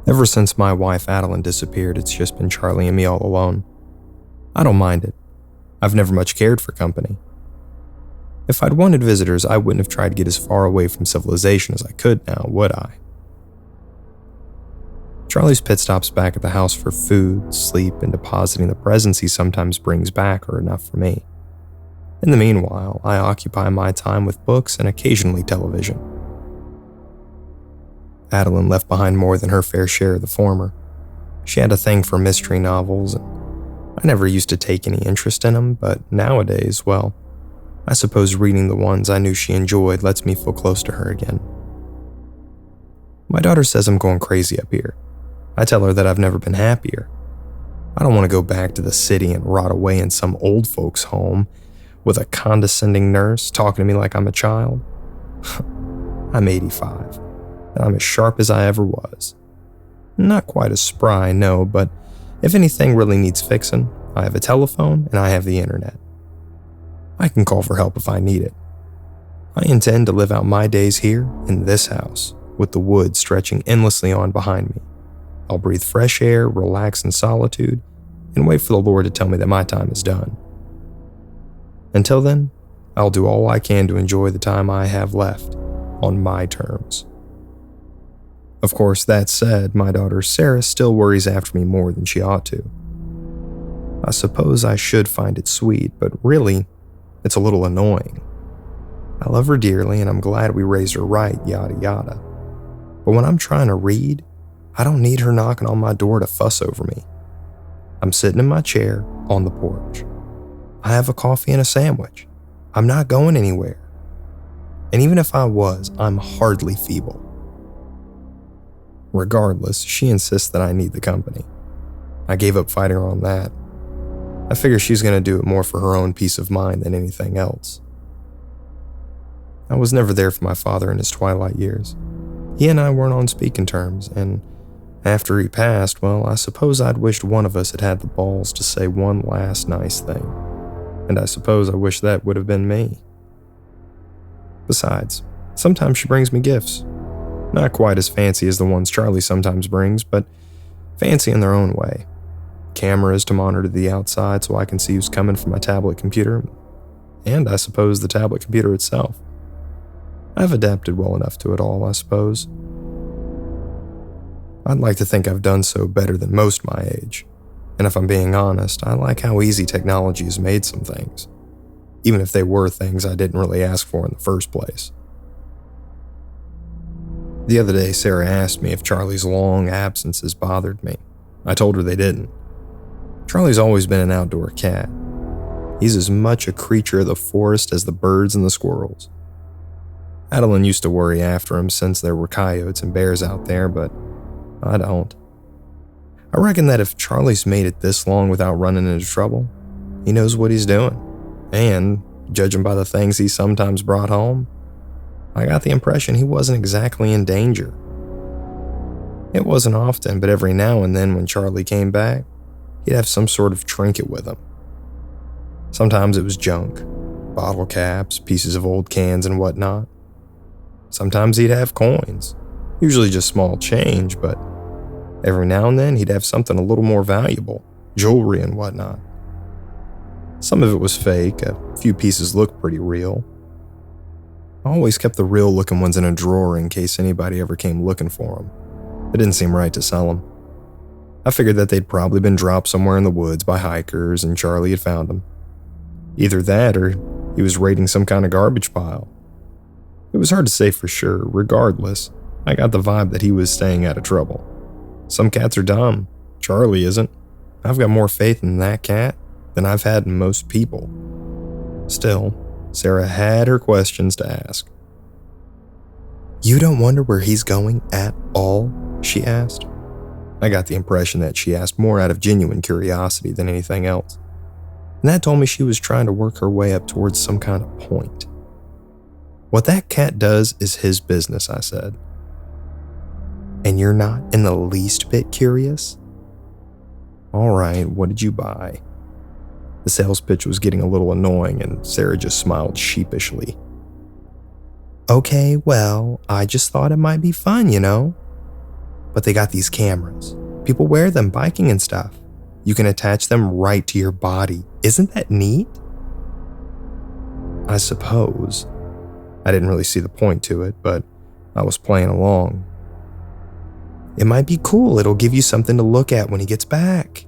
Ever since my wife Adeline disappeared, it's just been Charlie and me all alone. I don't mind it. I've never much cared for company. If I'd wanted visitors, I wouldn't have tried to get as far away from civilization as I could now, would I? Charlie's pit stops back at the house for food, sleep, and depositing the presents he sometimes brings back are enough for me. In the meanwhile, I occupy my time with books and occasionally television. Adeline left behind more than her fair share of the former. She had a thing for mystery novels, and I never used to take any interest in them, but nowadays, well, I suppose reading the ones I knew she enjoyed lets me feel close to her again. My daughter says I'm going crazy up here. I tell her that I've never been happier. I don't want to go back to the city and rot away in some old folks' home with a condescending nurse talking to me like I'm a child. I'm 85, and I'm as sharp as I ever was. Not quite as spry, no, but if anything really needs fixing, I have a telephone and I have the internet. I can call for help if I need it. I intend to live out my days here in this house, with the woods stretching endlessly on behind me. I'll breathe fresh air, relax in solitude, and wait for the Lord to tell me that my time is done. Until then, I'll do all I can to enjoy the time I have left on my terms. Of course, that said, my daughter Sarah still worries after me more than she ought to. I suppose I should find it sweet, but really, it's a little annoying. I love her dearly and I'm glad we raised her right, yada yada. But when I'm trying to read, I don't need her knocking on my door to fuss over me. I'm sitting in my chair on the porch. I have a coffee and a sandwich. I'm not going anywhere. And even if I was, I'm hardly feeble. Regardless, she insists that I need the company. I gave up fighting her on that. I figure she's going to do it more for her own peace of mind than anything else. I was never there for my father in his twilight years. He and I weren't on speaking terms, and after he passed, well, I suppose I'd wished one of us had had the balls to say one last nice thing. And I suppose I wish that would have been me. Besides, sometimes she brings me gifts. Not quite as fancy as the ones Charlie sometimes brings, but fancy in their own way. Cameras to monitor the outside so I can see who's coming from my tablet computer, and I suppose the tablet computer itself. I've adapted well enough to it all, I suppose. I'd like to think I've done so better than most my age, and if I'm being honest, I like how easy technology has made some things, even if they were things I didn't really ask for in the first place. The other day, Sarah asked me if Charlie's long absences bothered me. I told her they didn't. Charlie's always been an outdoor cat. He's as much a creature of the forest as the birds and the squirrels. Adeline used to worry after him since there were coyotes and bears out there, but I don't. I reckon that if Charlie's made it this long without running into trouble, he knows what he's doing. And, judging by the things he sometimes brought home, I got the impression he wasn't exactly in danger. It wasn't often, but every now and then when Charlie came back, he'd have some sort of trinket with him. Sometimes it was junk, bottle caps, pieces of old cans and whatnot. Sometimes he'd have coins, usually just small change, but every now and then he'd have something a little more valuable, jewelry and whatnot. Some of it was fake, a few pieces looked pretty real. I always kept the real looking ones in a drawer in case anybody ever came looking for them. It didn't seem right to sell them. I figured that they'd probably been dropped somewhere in the woods by hikers and Charlie had found them. Either that or he was raiding some kind of garbage pile. It was hard to say for sure. Regardless, I got the vibe that he was staying out of trouble. Some cats are dumb. Charlie isn't. I've got more faith in that cat than I've had in most people. Still, Sarah had her questions to ask. "You don't wonder where he's going at all?" she asked. I got the impression that she asked more out of genuine curiosity than anything else. And that told me she was trying to work her way up towards some kind of point. "What that cat does is his business," I said. "And you're not in the least bit curious?" "All right, what did you buy?" The sales pitch was getting a little annoying and Sarah just smiled sheepishly. "Okay, well, I just thought it might be fun, you know." But they got these cameras. People wear them biking and stuff. You can attach them right to your body. Isn't that neat? I suppose. I didn't really see the point to it, but I was playing along. It might be cool. It'll give you something to look at when he gets back.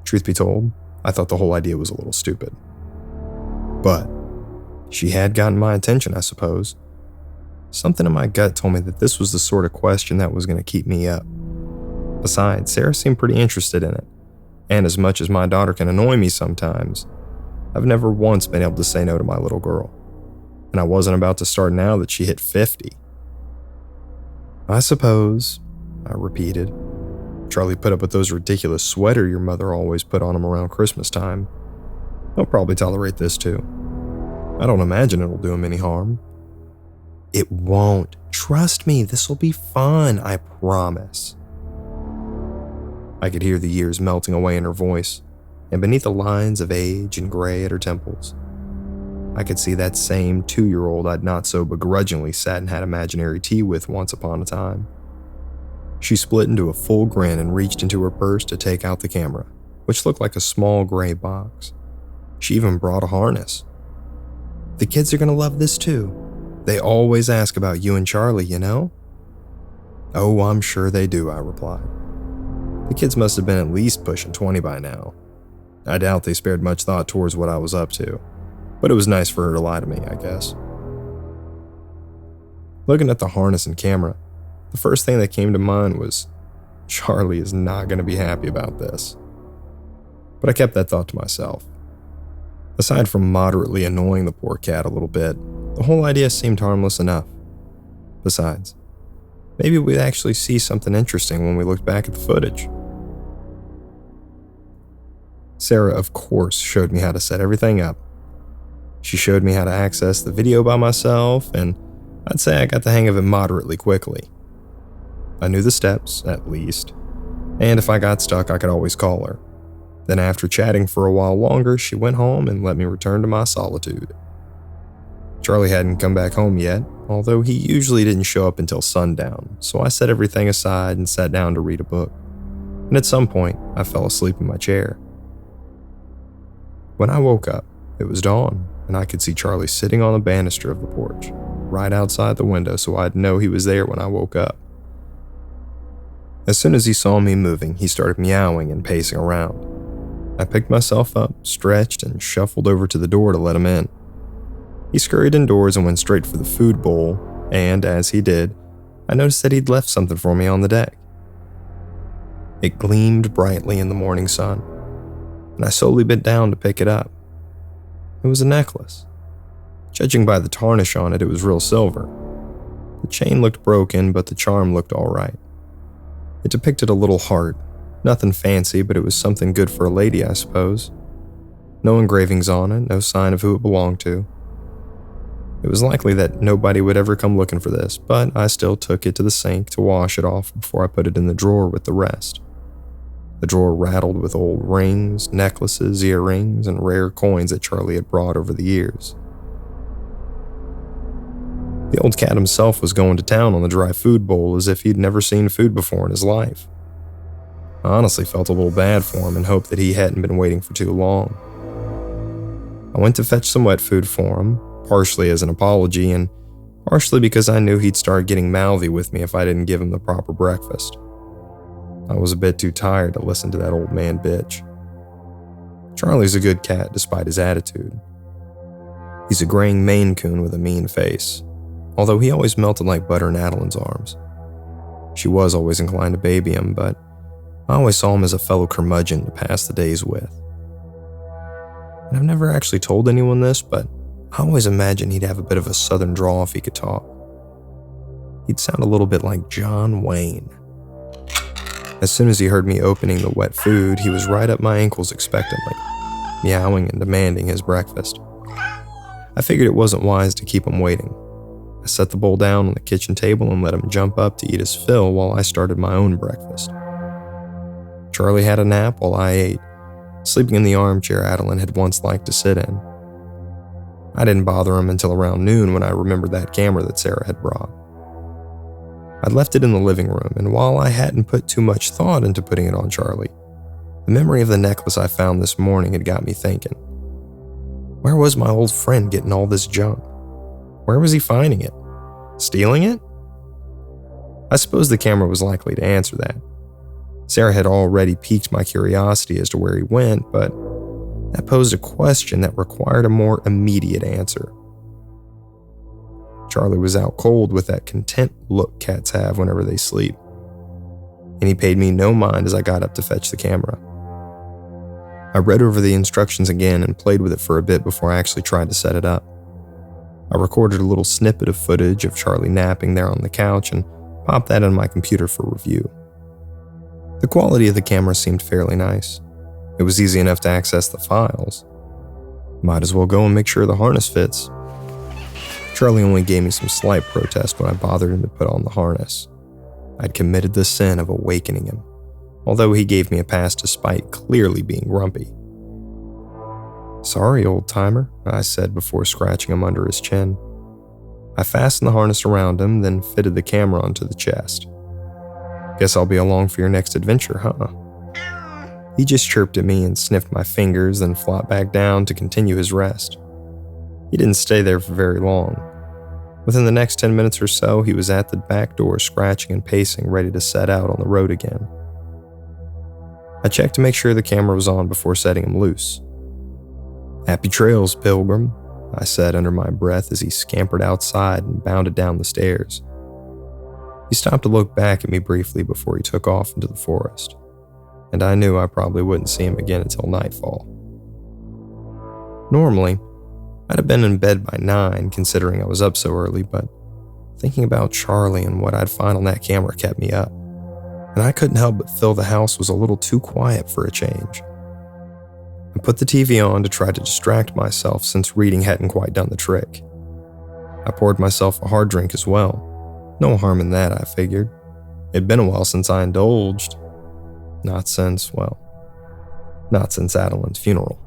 Truth be told, I thought the whole idea was a little stupid. But she had gotten my attention, I suppose. Something in my gut told me that this was the sort of question that was going to keep me up. Besides, Sarah seemed pretty interested in it. And as much as my daughter can annoy me sometimes, I've never once been able to say no to my little girl. And I wasn't about to start now that she hit 50. I suppose, I repeated. Charlie put up with those ridiculous sweater your mother always put on him around Christmas time. He'll probably tolerate this too. I don't imagine it'll do him any harm. It won't. Trust me, this'll be fun, I promise. I could hear the years melting away in her voice, and beneath the lines of age and gray at her temples, I could see that same 2-year-old I'd not so begrudgingly sat and had imaginary tea with once upon a time. She split into a full grin and reached into her purse to take out the camera, which looked like a small gray box. She even brought a harness. The kids are going to love this too. They always ask about you and Charlie, you know? Oh, I'm sure they do, I replied. The kids must have been at least pushing 20 by now. I doubt they spared much thought towards what I was up to, but it was nice for her to lie to me, I guess. Looking at the harness and camera, the first thing that came to mind was, Charlie is not going to be happy about this. But I kept that thought to myself. Aside from moderately annoying the poor cat a little bit, the whole idea seemed harmless enough. Besides, maybe we'd actually see something interesting when we looked back at the footage. Sarah, of course, showed me how to set everything up. She showed me how to access the video by myself, and I'd say I got the hang of it moderately quickly. I knew the steps, at least, and if I got stuck, I could always call her. Then after chatting for a while longer, she went home and let me return to my solitude. Charlie hadn't come back home yet, although he usually didn't show up until sundown, so I set everything aside and sat down to read a book. And at some point, I fell asleep in my chair. When I woke up, it was dawn, and I could see Charlie sitting on the banister of the porch, right outside the window, so I'd know he was there when I woke up. As soon as he saw me moving, he started meowing and pacing around. I picked myself up, stretched, and shuffled over to the door to let him in. He scurried indoors and went straight for the food bowl, and as he did, I noticed that he'd left something for me on the deck. It gleamed brightly in the morning sun, and I slowly bent down to pick it up. It was a necklace. Judging by the tarnish on it, it was real silver. The chain looked broken, but the charm looked all right. It depicted a little heart. Nothing fancy, but it was something good for a lady, I suppose. No engravings on it, no sign of who it belonged to. It was likely that nobody would ever come looking for this, but I still took it to the sink to wash it off before I put it in the drawer with the rest. The drawer rattled with old rings, necklaces, earrings, and rare coins that Charlie had brought over the years. The old cat himself was going to town on the dry food bowl as if he'd never seen food before in his life. I honestly felt a little bad for him and hoped that he hadn't been waiting for too long. I went to fetch some wet food for him, partially as an apology and partially because I knew he'd start getting mouthy with me if I didn't give him the proper breakfast. I was a bit too tired to listen to that old man bitch. Charlie's a good cat despite his attitude. He's a graying Maine Coon with a mean face, although he always melted like butter in Adeline's arms. She was always inclined to baby him, but I always saw him as a fellow curmudgeon to pass the days with. And I've never actually told anyone this, but I always imagined he'd have a bit of a southern drawl if he could talk. He'd sound a little bit like John Wayne. As soon as he heard me opening the wet food, he was right up my ankles expectantly, meowing and demanding his breakfast. I figured it wasn't wise to keep him waiting. I set the bowl down on the kitchen table and let him jump up to eat his fill while I started my own breakfast. Charlie had a nap while I ate, sleeping in the armchair Adeline had once liked to sit in. I didn't bother him until around noon when I remembered that camera that Sarah had brought. I'd left it in the living room, and while I hadn't put too much thought into putting it on Charlie, the memory of the necklace I found this morning had got me thinking. Where was my old friend getting all this junk? Where was he finding it? Stealing it? I suppose the camera was likely to answer that. Sarah had already piqued my curiosity as to where he went, but that posed a question that required a more immediate answer. Charlie was out cold with that content look cats have whenever they sleep, and he paid me no mind as I got up to fetch the camera. I read over the instructions again and played with it for a bit before I actually tried to set it up. I recorded a little snippet of footage of Charlie napping there on the couch and popped that on my computer for review. The quality of the camera seemed fairly nice. It was easy enough to access the files. Might as well go and make sure the harness fits. Charlie only gave me some slight protest when I bothered him to put on the harness. I'd committed the sin of awakening him, although he gave me a pass despite clearly being grumpy. "Sorry, old-timer," I said before scratching him under his chin. I fastened the harness around him, then fitted the camera onto the chest. "Guess I'll be along for your next adventure, huh?" He just chirped at me and sniffed my fingers, then flopped back down to continue his rest. He didn't stay there for very long. Within the next 10 minutes or so, he was at the back door scratching and pacing, ready to set out on the road again. I checked to make sure the camera was on before setting him loose. "Happy trails, Pilgrim," I said under my breath as he scampered outside and bounded down the stairs. He stopped to look back at me briefly before he took off into the forest, and I knew I probably wouldn't see him again until nightfall. Normally, I'd have been in bed by 9, considering I was up so early, but thinking about Charlie and what I'd find on that camera kept me up, and I couldn't help but feel the house was a little too quiet for a change. I put the TV on to try to distract myself since reading hadn't quite done the trick. I poured myself a hard drink as well. No harm in that, I figured. It'd been a while since I indulged. Not since Adeline's funeral.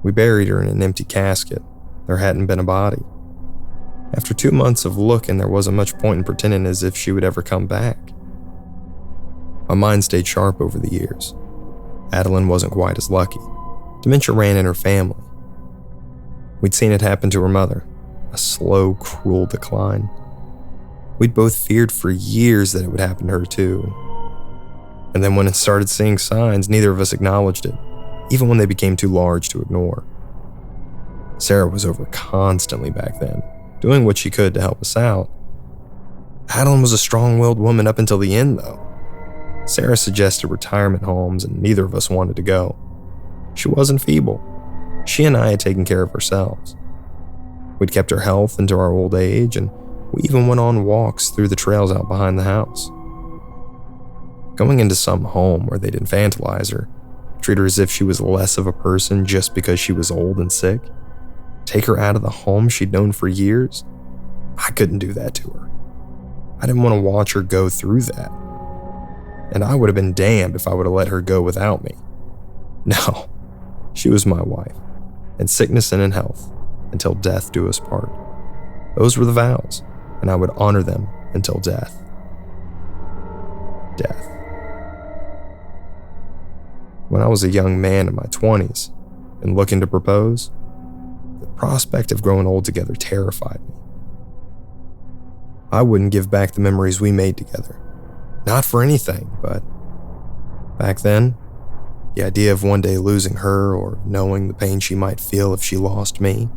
We buried her in an empty casket. There hadn't been a body. After 2 months of looking, there wasn't much point in pretending as if she would ever come back. My mind stayed sharp over the years. Adeline wasn't quite as lucky. Dementia ran in her family. We'd seen it happen to her mother, a slow, cruel decline. We'd both feared for years that it would happen to her too. And then when it started seeing signs, neither of us acknowledged it, even when they became too large to ignore. Sarah was over constantly back then, doing what she could to help us out. Adeline was a strong-willed woman up until the end, though. Sarah suggested retirement homes, and neither of us wanted to go. She wasn't feeble. She and I had taken care of ourselves. We'd kept her health into our old age, and we even went on walks through the trails out behind the house. Going into some home where they'd infantilize her, treat her as if she was less of a person just because she was old and sick, take her out of the home she'd known for years, I couldn't do that to her. I didn't want to watch her go through that. And I would have been damned if I would have let her go without me. No, she was my wife, in sickness and in health, until death do us part. Those were the vows, and I would honor them until death. Death. When I was a young man in my 20s and looking to propose, the prospect of growing old together terrified me. I wouldn't give back the memories we made together. Not for anything, but back then, the idea of one day losing her or knowing the pain she might feel if she lost me,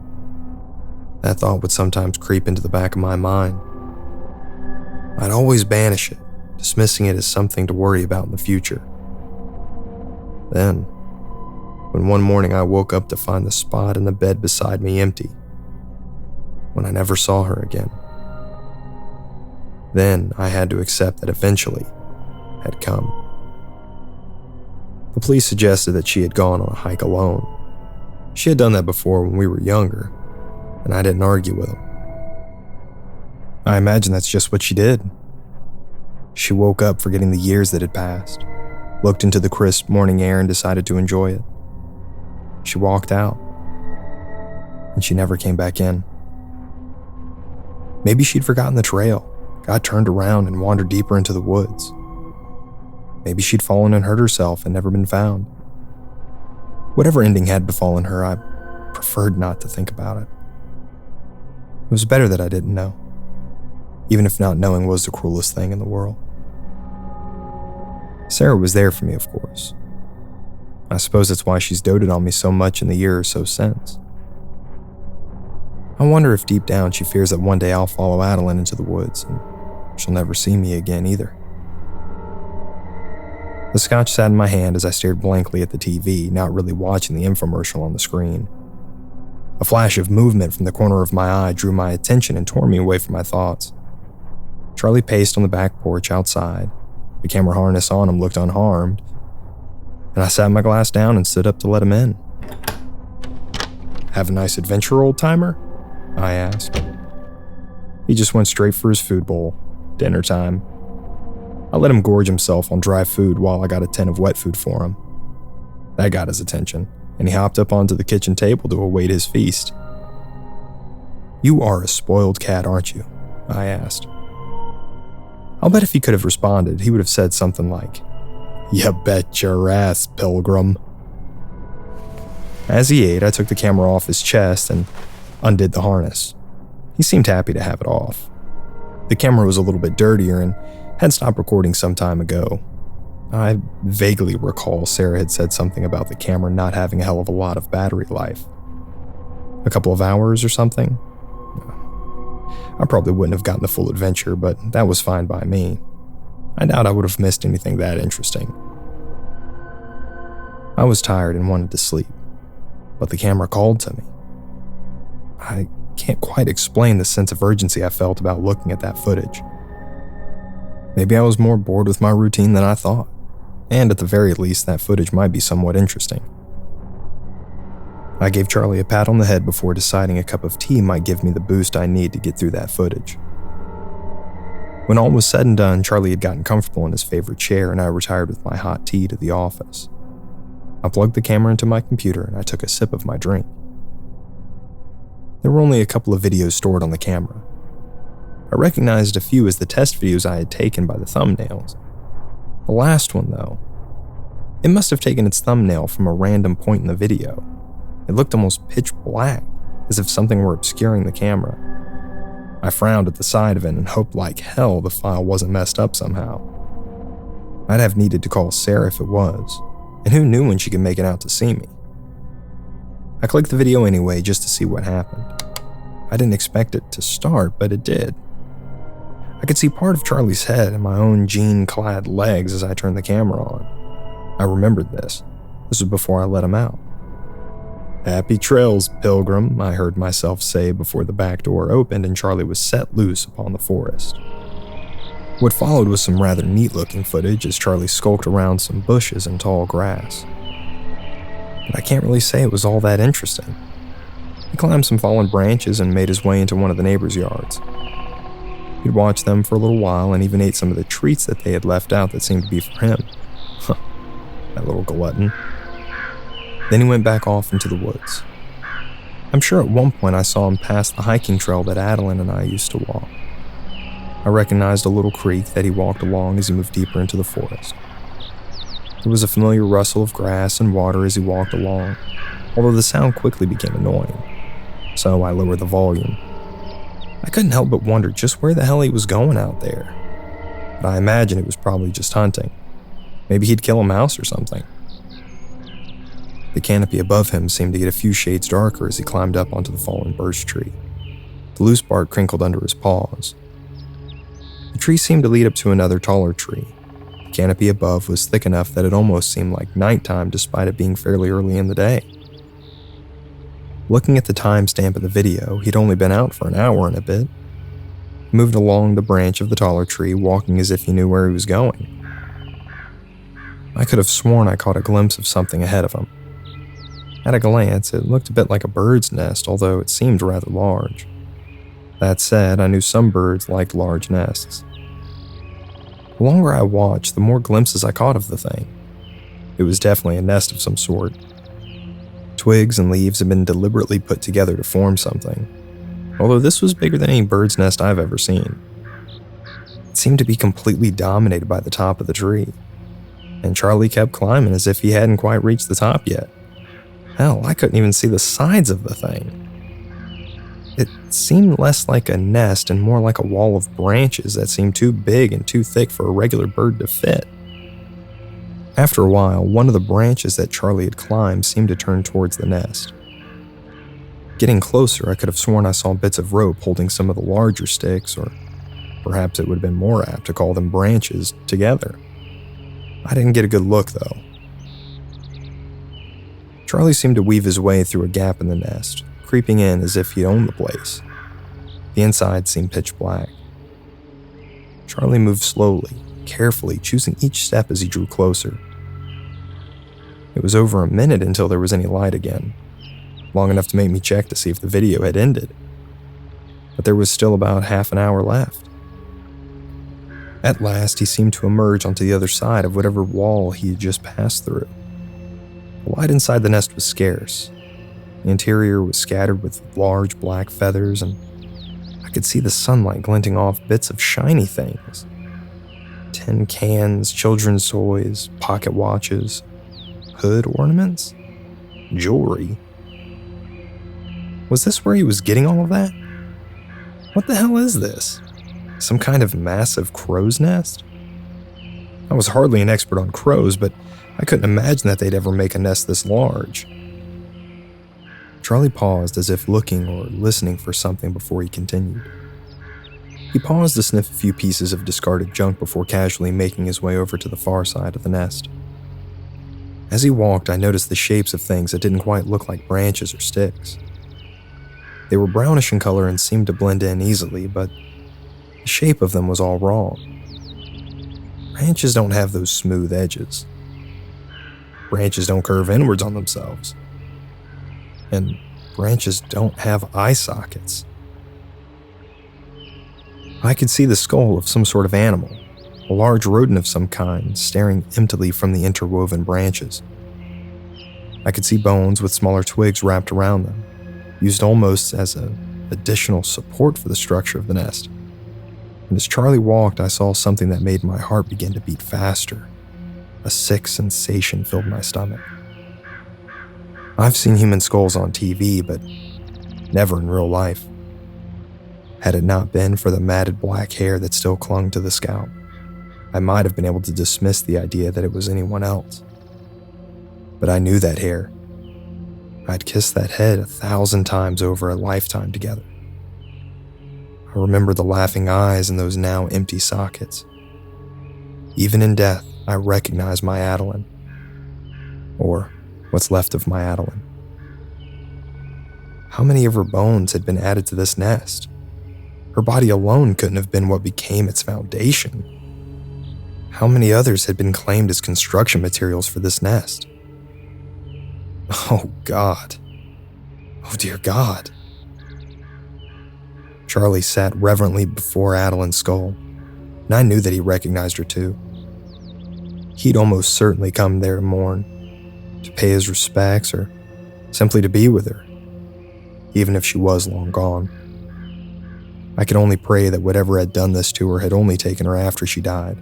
that thought would sometimes creep into the back of my mind. I'd always banish it, dismissing it as something to worry about in the future. Then, when one morning I woke up to find the spot in the bed beside me empty, when I never saw her again, then I had to accept that eventually had come. The police suggested that she had gone on a hike alone. She had done that before when we were younger, and I didn't argue with them. I imagine that's just what she did. She woke up forgetting the years that had passed, looked into the crisp morning air and decided to enjoy it. She walked out, and she never came back in. Maybe she'd forgotten the trail, got turned around and wandered deeper into the woods. Maybe she'd fallen and hurt herself and never been found. Whatever ending had befallen her, I preferred not to think about it. It was better that I didn't know, even if not knowing was the cruelest thing in the world. Sarah was there for me, of course. I suppose that's why she's doted on me so much in the year or so since. I wonder if deep down she fears that one day I'll follow Adeline into the woods and she'll never see me again either. The scotch sat in my hand as I stared blankly at the TV, not really watching the infomercial on the screen. A flash of movement from the corner of my eye drew my attention and tore me away from my thoughts. Charlie paced on the back porch outside. The camera harness on him looked unharmed, and I sat my glass down and stood up to let him in. "Have a nice adventure, old-timer?" I asked. He just went straight for his food bowl. Dinner time. I let him gorge himself on dry food while I got a tin of wet food for him. That got his attention, and he hopped up onto the kitchen table to await his feast. "You are a spoiled cat, aren't you?" I asked. I'll bet if he could have responded, he would have said something like, "You bet your ass, Pilgrim." As he ate, I took the camera off his chest and undid the harness. He seemed happy to have it off. The camera was a little bit dirtier and had stopped recording some time ago. I vaguely recall Sarah had said something about the camera not having a hell of a lot of battery life. A couple of hours or something? I probably wouldn't have gotten the full adventure, but that was fine by me. I doubt I would have missed anything that interesting. I was tired and wanted to sleep, but the camera called to me. I can't quite explain the sense of urgency I felt about looking at that footage. Maybe I was more bored with my routine than I thought, and at the very least, that footage might be somewhat interesting. I gave Charlie a pat on the head before deciding a cup of tea might give me the boost I need to get through that footage. When all was said and done, Charlie had gotten comfortable in his favorite chair and I retired with my hot tea to the office. I plugged the camera into my computer and I took a sip of my drink. There were only a couple of videos stored on the camera. I recognized a few as the test videos I had taken by the thumbnails. The last one, though, it must have taken its thumbnail from a random point in the video. It looked almost pitch black, as if something were obscuring the camera. I frowned at the sight of it and hoped like hell the file wasn't messed up somehow. I'd have needed to call Sarah if it was, and who knew when she could make it out to see me. I clicked the video anyway just to see what happened. I didn't expect it to start, but it did. I could see part of Charlie's head and my own jean-clad legs as I turned the camera on. I remembered this. This was before I let him out. "Happy trails, Pilgrim," I heard myself say before the back door opened and Charlie was set loose upon the forest. What followed was some rather neat-looking footage as Charlie skulked around some bushes and tall grass. But I can't really say it was all that interesting. He climbed some fallen branches and made his way into one of the neighbors' yards. He'd watched them for a little while and even ate some of the treats that they had left out that seemed to be for him. That little glutton. Then he went back off into the woods. I'm sure at one point I saw him pass the hiking trail that Adeline and I used to walk. I recognized a little creek that he walked along as he moved deeper into the forest. There was a familiar rustle of grass and water as he walked along, although the sound quickly became annoying, so I lowered the volume. I couldn't help but wonder just where the hell he was going out there, but I imagine it was probably just hunting. Maybe he'd kill a mouse or something. The canopy above him seemed to get a few shades darker as he climbed up onto the fallen birch tree. The loose bark crinkled under his paws. The tree seemed to lead up to another taller tree. The canopy above was thick enough that it almost seemed like nighttime despite it being fairly early in the day. Looking at the timestamp of the video, he'd only been out for an hour and a bit. He moved along the branch of the taller tree, walking as if he knew where he was going. I could have sworn I caught a glimpse of something ahead of him. At a glance, it looked a bit like a bird's nest, although it seemed rather large. That said, I knew some birds liked large nests. The longer I watched, the more glimpses I caught of the thing. It was definitely a nest of some sort. Twigs and leaves had been deliberately put together to form something, although this was bigger than any bird's nest I've ever seen. seemed to be completely dominated by the top of the tree, and Charlie kept climbing as if he hadn't quite reached the top yet. Hell, I couldn't even see the sides of the thing. It seemed less like a nest and more like a wall of branches that seemed too big and too thick for a regular bird to fit. After a while, one of the branches that Charlie had climbed seemed to turn towards the nest. Getting closer, I could have sworn I saw bits of rope holding some of the larger sticks, or perhaps it would have been more apt to call them branches, together. I didn't get a good look, though. Charlie seemed to weave his way through a gap in the nest, creeping in as if he owned the place. The inside seemed pitch black. Charlie moved slowly, carefully, choosing each step as he drew closer. It was over a minute until there was any light again, long enough to make me check to see if the video had ended. But there was still about half an hour left. At last, he seemed to emerge onto the other side of whatever wall he had just passed through. The light inside the nest was scarce. The interior was scattered with large black feathers, and I could see the sunlight glinting off bits of shiny things. Tin cans, children's toys, pocket watches, hood ornaments, jewelry. Was this where he was getting all of that? What the hell is this? Some kind of massive crow's nest? I was hardly an expert on crows, but I couldn't imagine that they'd ever make a nest this large. Charlie paused as if looking or listening for something before he continued. He paused to sniff a few pieces of discarded junk before casually making his way over to the far side of the nest. As he walked, I noticed the shapes of things that didn't quite look like branches or sticks. They were brownish in color and seemed to blend in easily, but the shape of them was all wrong. Branches don't have those smooth edges. Branches don't curve inwards on themselves. And branches don't have eye sockets. I could see the skull of some sort of animal, a large rodent of some kind, staring emptily from the interwoven branches. I could see bones with smaller twigs wrapped around them, used almost as an additional support for the structure of the nest. And as Charlie walked, I saw something that made my heart begin to beat faster. A sick sensation filled my stomach. I've seen human skulls on TV, but never in real life. Had it not been for the matted black hair that still clung to the scalp, I might have been able to dismiss the idea that it was anyone else. But I knew that hair. I'd kissed that head 1,000 times over a lifetime together. I remember the laughing eyes and those now empty sockets. Even in death, I recognized my Adeline. Or what's left of my Adeline. How many of her bones had been added to this nest? Her body alone couldn't have been what became its foundation. How many others had been claimed as construction materials for this nest? Oh God. Oh dear God. Charlie sat reverently before Adeline's skull, and I knew that he recognized her too. He'd almost certainly come there to mourn, to pay his respects, or simply to be with her, even if she was long gone. I could only pray that whatever had done this to her had only taken her after she died.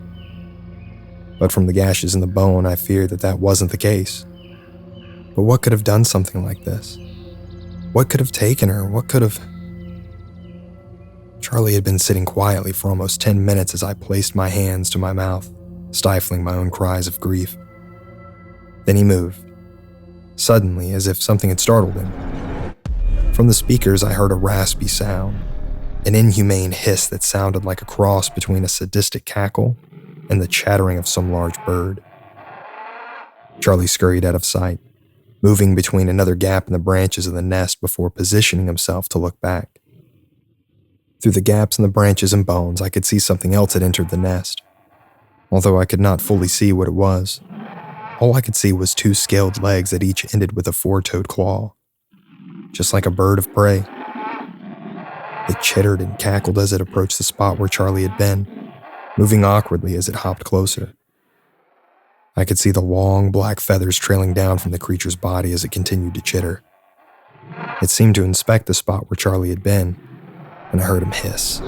But from the gashes in the bone, I feared that that wasn't the case. But what could have done something like this? What could have taken her? What could have... Charlie had been sitting quietly for almost 10 minutes as I placed my hands to my mouth, stifling my own cries of grief. Then he moved, suddenly, as if something had startled him. From the speakers, I heard a raspy sound, an inhumane hiss that sounded like a cross between a sadistic cackle and the chattering of some large bird. Charlie scurried out of sight, moving between another gap in the branches of the nest before positioning himself to look back. Through the gaps in the branches and bones, I could see something else had entered the nest. Although I could not fully see what it was, all I could see was 2 scaled legs that each ended with a 4-toed claw, just like a bird of prey. It chittered and cackled as it approached the spot where Charlie had been, moving awkwardly as it hopped closer. I could see the long black feathers trailing down from the creature's body as it continued to chitter. It seemed to inspect the spot where Charlie had been, and I heard him hiss.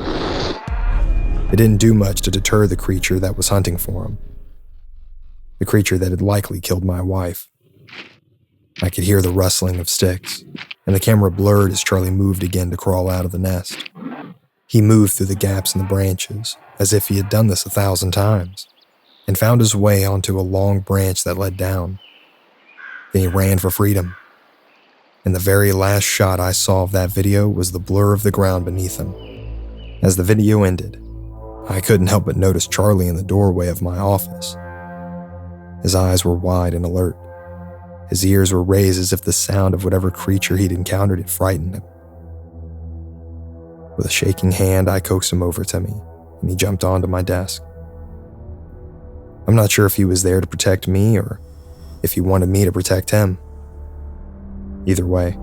It didn't do much to deter the creature that was hunting for him. The creature that had likely killed my wife. I could hear the rustling of sticks, and the camera blurred as Charlie moved again to crawl out of the nest. He moved through the gaps in the branches, as if he had done this 1,000 times, and found his way onto a long branch that led down. Then he ran for freedom. And the very last shot I saw of that video was the blur of the ground beneath him. As the video ended, I couldn't help but notice Charlie in the doorway of my office. His eyes were wide and alert. His ears were raised as if the sound of whatever creature he'd encountered had frightened him. With a shaking hand, I coaxed him over to me, and he jumped onto my desk. I'm not sure if he was there to protect me or if he wanted me to protect him. Either way,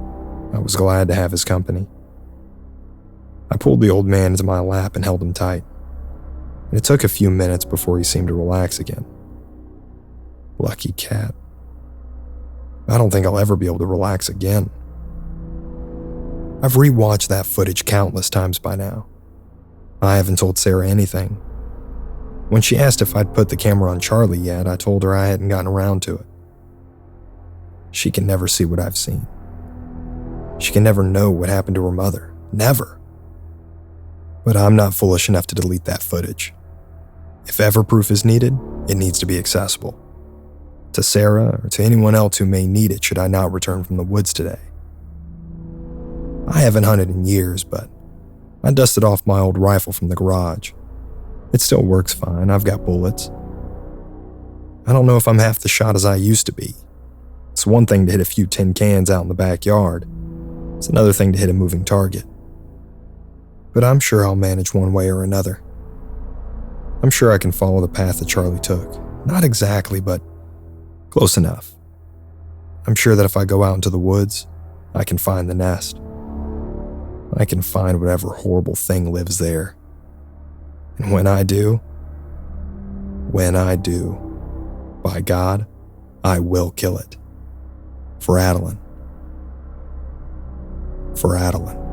I was glad to have his company. I pulled the old man into my lap and held him tight, and it took a few minutes before he seemed to relax again. Lucky cat. I don't think I'll ever be able to relax again. I've rewatched that footage countless times by now. I haven't told Sarah anything. When she asked if I'd put the camera on Charlie yet, I told her I hadn't gotten around to it. She can never see what I've seen. She can never know what happened to her mother. Never. But I'm not foolish enough to delete that footage. If ever proof is needed, it needs to be accessible. To Sarah or to anyone else who may need it should I not return from the woods today. I haven't hunted in years, but I dusted off my old rifle from the garage. It still works fine. I've got bullets. I don't know if I'm half the shot as I used to be. It's one thing to hit a few tin cans out in the backyard. It's another thing to hit a moving target. But I'm sure I'll manage one way or another. I'm sure I can follow the path that Charlie took. Not exactly, but close enough. I'm sure that if I go out into the woods, I can find the nest. I can find whatever horrible thing lives there. And when I do, by God, I will kill it. For Adeline. For Adeline.